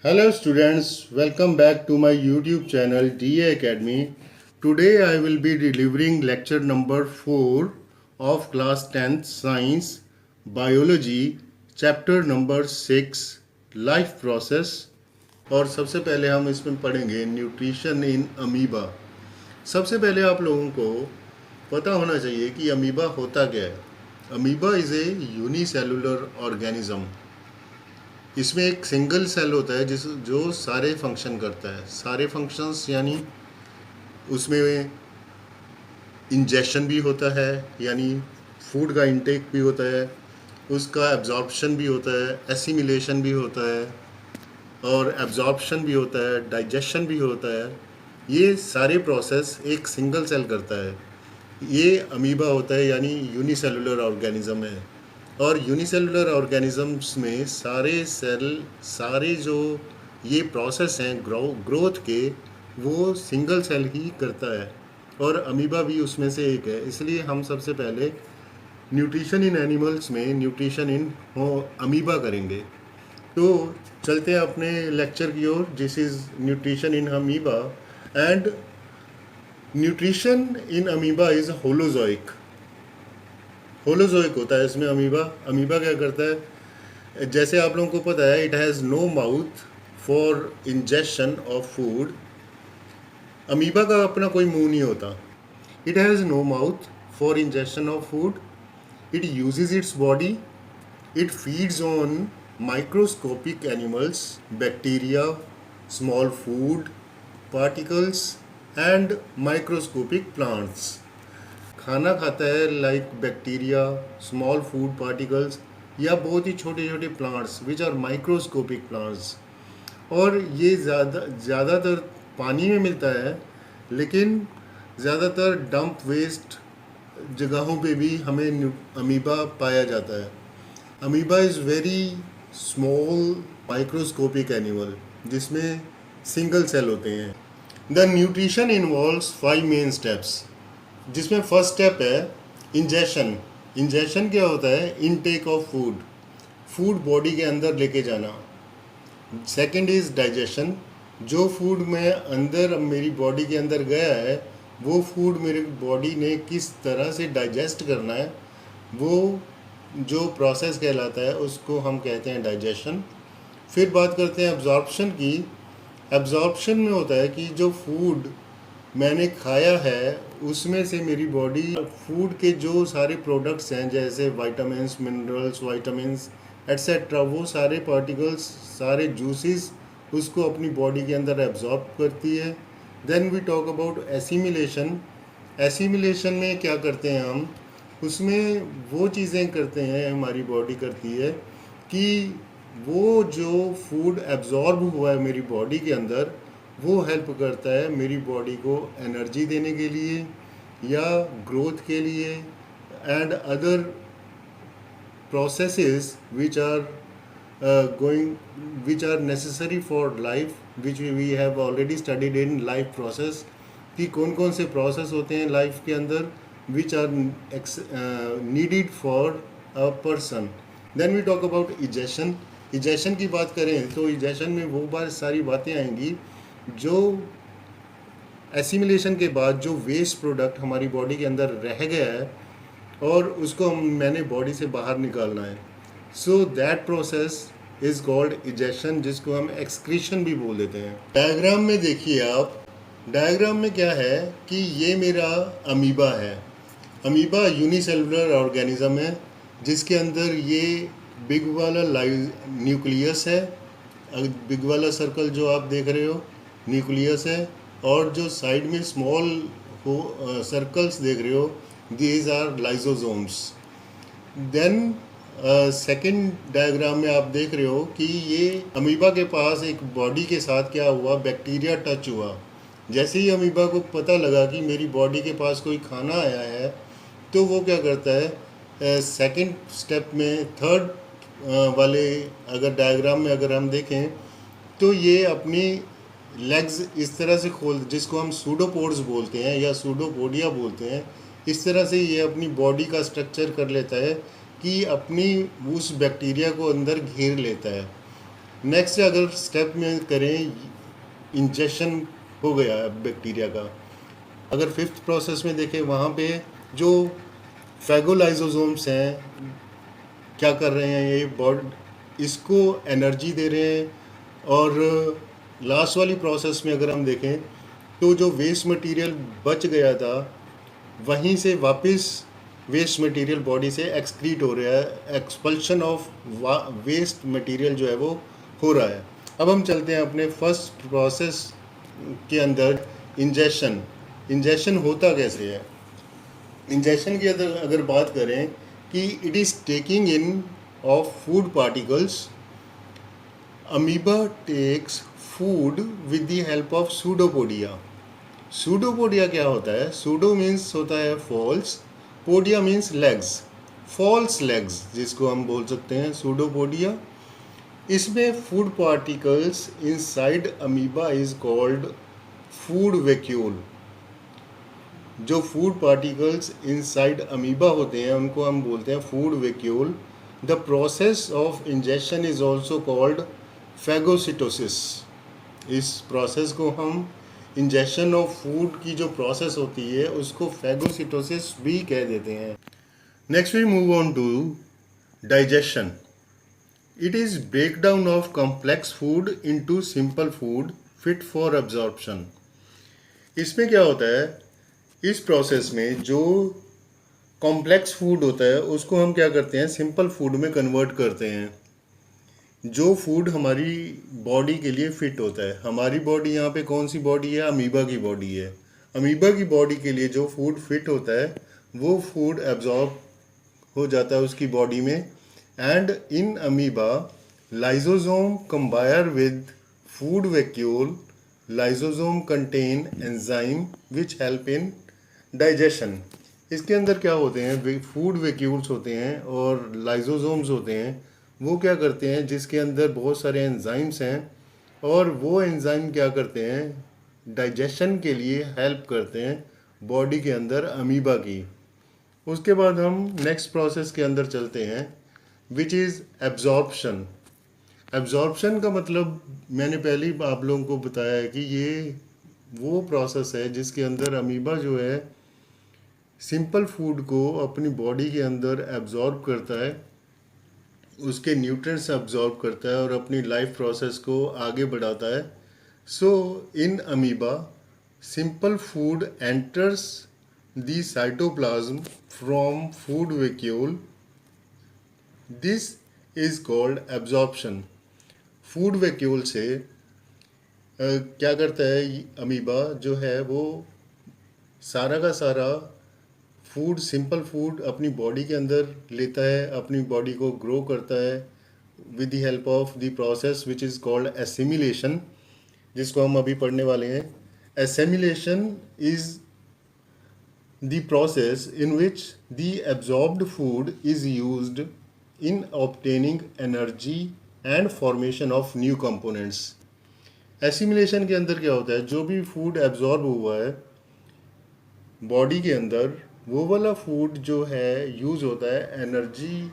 Hello students, welcome back to my YouTube channel DA Academy. Today I will be delivering lecture number 4 of class 10th Science Biology chapter number 6 Life Process। और सबसे पहले हम इसमें पढ़ेंगे nutrition in amoeba. सबसे पहले आप लोगों को पता होना चाहिए कि अमीबा होता क्या है। Amoeba is a unicellular organism. इसमें एक सिंगल सेल होता है जो सारे फंक्शन करता है। सारे फंक्शंस यानी उसमें इंजेक्शन भी होता है, यानी फूड का इंटेक भी होता है, उसका एब्जॉर्प्शन भी होता है, एसिमिलेशन भी होता है और एब्जॉर्प्शन भी होता है, डाइजेशन भी होता है। ये सारे प्रोसेस एक सिंगल सेल करता है। ये अमीबा होता है यानी यूनिसेलुलर ऑर्गेनिज्म है। और यूनिसेलुलर ऑर्गेनिजम्स में सारे जो ये प्रोसेस हैं ग्रोथ के, वो सिंगल सेल ही करता है और अमीबा भी उसमें से एक है। इसलिए हम सबसे पहले न्यूट्रिशन इन एनिमल्स में न्यूट्रिशन इन अमीबा करेंगे। तो चलते हैं अपने लेक्चर की ओर। This is nutrition in amoeba and nutrition in amoeba is holozoic. Holozoic होता है इसमें अमीबा क्या करता है, जैसे आप लोगों को पता है, it has no mouth for ingestion of food. Amoeba का अपना कोई मुंह नहीं होता। It has no mouth for ingestion of food. It uses its body. It feeds on microscopic animals, bacteria, small food particles and microscopic plants. खाना खाता है like bacteria, small food particles या बहुत ही छोटे छोटे plants which are microscopic plants. और ये ज़्यादातर पानी में मिलता है, लेकिन ज़्यादातर डंप वेस्ट जगहों पे भी हमें अमीबा पाया जाता है। Amoeba is very small microscopic animal जिसमें सिंगल सेल होते हैं। The nutrition involves 5 main steps, जिसमें फर्स्ट स्टेप है इंजेक्शन। इंजेक्शन क्या होता है? इनटेक ऑफ फूड बॉडी के अंदर लेके जाना। Second is digestion. जो फूड मैं अंदर मेरी बॉडी के अंदर गया है, वो फूड मेरी बॉडी ने किस तरह से डाइजेस्ट करना है, वो जो प्रोसेस कहलाता है उसको हम कहते हैं डाइजेशन। फिर बात करते हैं एब्जॉर्प्शन की। एब्जॉर्प्शन में होता है कि जो फूड मैंने खाया है उसमें से मेरी बॉडी फूड के जो सारे प्रोडक्ट्स हैं, जैसे विटामिन्स, मिनरल्स एट्सेट्रा, वो सारे पार्टिकल्स, सारे जूसेस उसको अपनी बॉडी के अंदर एब्जॉर्ब करती है। Then we talk about assimilation. Assimilation में क्या करते हैं हम? उसमें वो चीज़ें करते हैं, हमारी बॉडी करती है कि वो जो फूड एब्जॉर्ब हुआ है मेरी बॉडी के अंदर, वो हेल्प करता है मेरी बॉडी को एनर्जी देने के लिए या ग्रोथ के लिए and other processes which are necessary for life, which we have already studied in life process, कि कौन कौन से प्रोसेस होते हैं लाइफ के अंदर which are needed for a person. Then we talk about egestion. Egestion की बात करें तो इजेशन में वो सारी बातें आएंगी जो एसिमिलेशन के बाद जो वेस्ट प्रोडक्ट हमारी बॉडी के अंदर रह गया है और उसको मैंने बॉडी से बाहर निकालना है। So that process is called egestion, जिसको हम एक्सक्रीशन भी बोल देते हैं। डायग्राम में देखिए आप, डायग्राम में क्या है कि ये मेरा अमीबा है। अमीबा यूनिसेलुलर ऑर्गेनिज्म है जिसके अंदर ये बिग वाला न्यूक्लियस है। बिग वाला सर्कल जो आप देख रहे हो न्यूक्लियस है, और जो साइड में स्मॉल सर्कल्स देख रहे हो, these are lysosomes. Then second diagram में आप देख रहे हो कि ये अमीबा के पास एक बॉडी के साथ क्या हुआ, बैक्टीरिया टच हुआ। जैसे ही अमीबा को पता लगा कि मेरी बॉडी के पास कोई खाना आया है, तो वो क्या करता है, सेकंड स्टेप में थर्ड वाले अगर डायग्राम में अगर हम देखें तो ये अपनी लेग्स इस तरह से जिसको हम सूडोपोड्स बोलते हैं या सूडोपोडिया बोलते हैं, इस तरह से ये अपनी बॉडी का स्ट्रक्चर कर लेता है कि अपनी उस बैक्टीरिया को अंदर घेर लेता है। नेक्स्ट अगर स्टेप में करें, इंजेक्शन हो गया बैक्टीरिया का। अगर फिफ्थ प्रोसेस में देखें, वहाँ पे जो फैगोलाइजोसोम्स हैं क्या कर रहे हैं, ये बॉडी इसको एनर्जी दे रहे हैं। और लास्ट वाली प्रोसेस में अगर हम देखें तो जो वेस्ट मटेरियल बच गया था वहीं से वापस वेस्ट मटेरियल बॉडी से एक्सक्रीट हो रहा है, एक्सपल्शन ऑफ वेस्ट मटेरियल जो है वो हो रहा है। अब हम चलते हैं अपने फर्स्ट प्रोसेस के अंदर, इंजेक्शन। इंजेक्शन होता कैसे है? इंजेक्शन की अगर बात करें कि it is taking in of food particles. Amoeba takes food with the help of pseudopodia. Pseudopodia क्या होता है? सूडो मीन्स होता है false, podia means legs, false legs जिसको हम बोल सकते हैं सूडोपोडिया। इसमें food particles inside amoeba is called food vacuole. जो फूड पार्टिकल्स इनसाइड अमीबा होते हैं उनको हम बोलते हैं food vacuole. The process of injection is also called phagocytosis. इस प्रोसेस को हम, इंजेक्शन ऑफ फूड की जो प्रोसेस होती है उसको फैगोसिटोसिस भी कह देते हैं। Next we move on to digestion. It is breakdown of complex food into simple food fit for absorption. इसमें क्या होता है, इस प्रोसेस में जो कॉम्प्लेक्स फूड होता है उसको हम क्या करते हैं, सिंपल फूड में कन्वर्ट करते हैं। जो फूड हमारी बॉडी के लिए फिट होता है, हमारी बॉडी यहाँ पे कौन सी बॉडी है? अमीबा की बॉडी है। अमीबा की बॉडी के लिए जो फूड फिट होता है वो फूड एब्जॉर्ब हो जाता है उसकी बॉडी में। And in amoeba lysosome combine with food vacuole. Lysosome contain enzyme which help in digestion. इसके अंदर क्या होते हैं, फूड वैक्यूल्स होते हैं और लाइजोसोम्स होते हैं। वो क्या करते हैं, जिसके अंदर बहुत सारे एंजाइम्स हैं और वो एंजाइम क्या करते हैं, डाइजेशन के लिए हेल्प करते हैं बॉडी के अंदर अमीबा की। उसके बाद हम नेक्स्ट प्रोसेस के अंदर चलते हैं विच इज़ एब्जॉर्प्शन। एब्जॉर्प्शन का मतलब मैंने पहले ही आप लोगों को बताया है कि ये वो प्रोसेस है जिसके अंदर अमीबा जो है सिंपल फूड को अपनी बॉडी के अंदर एब्जॉर्ब करता है, उसके न्यूट्रिएंट्स एब्जॉर्ब करता है और अपनी लाइफ प्रोसेस को आगे बढ़ाता है। So in amoeba simple food enters the cytoplasm from food vacuole. This is called absorption. Food vacuole से क्या करता है, अमीबा जो है वो सारा का सारा फूड, सिंपल फूड अपनी बॉडी के अंदर लेता है, अपनी बॉडी को ग्रो करता है with the help of the process which is called assimilation, जिसको हम अभी पढ़ने वाले हैं। Assimilation is the process in which the absorbed food is used in obtaining energy and formation of new components. Assimilation के अंदर क्या होता है, जो भी फूड एब्जॉर्ब हुआ है बॉडी के अंदर, वो वाला फूड जो है यूज़ होता है एनर्जी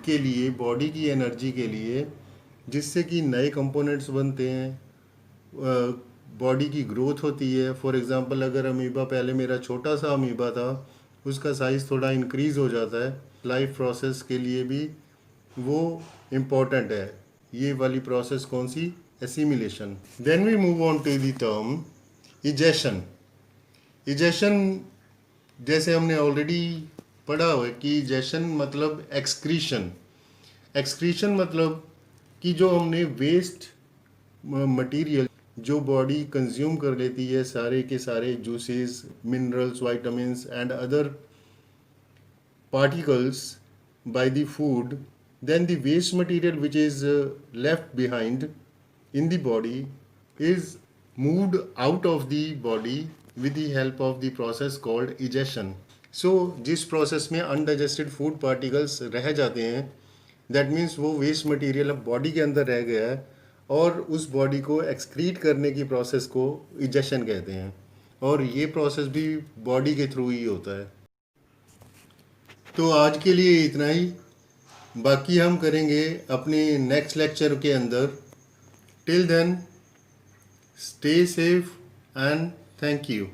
के लिए, बॉडी की एनर्जी के लिए, जिससे कि नए कंपोनेंट्स बनते हैं, बॉडी की ग्रोथ होती है। फॉर एग्जांपल अगर अमीबा, पहले मेरा छोटा सा अमीबा था, उसका साइज़ थोड़ा इंक्रीज़ हो जाता है। लाइफ प्रोसेस के लिए भी वो इम्पॉर्टेंट है, ये वाली प्रोसेस कौन सी? Assimilation. Then we move on to the term egestion. Egestion जैसे हमने ऑलरेडी पढ़ा हुआ है कि इजेशन मतलब एक्सक्रीशन। एक्सक्रीशन मतलब कि जो हमने वेस्ट मटेरियल जो बॉडी कंज्यूम कर लेती है, सारे के सारे juices, minerals, vitamins and other particles by the food, then the waste material which is left behind in the body is moved out of the body with the help of the process called egestion. So जिस process में undigested food particles रह जाते हैं, that means वो waste material अब body के अंदर रह गया है और उस बॉडी को एक्सक्रीट करने की प्रोसेस को इजेक्शन कहते हैं। और ये प्रोसेस भी बॉडी के थ्रू ही होता है। तो आज के लिए इतना ही। बाकी हम करेंगे अपनी नेक्स्ट लेक्चर के अंदर. Till then, stay safe and thank you.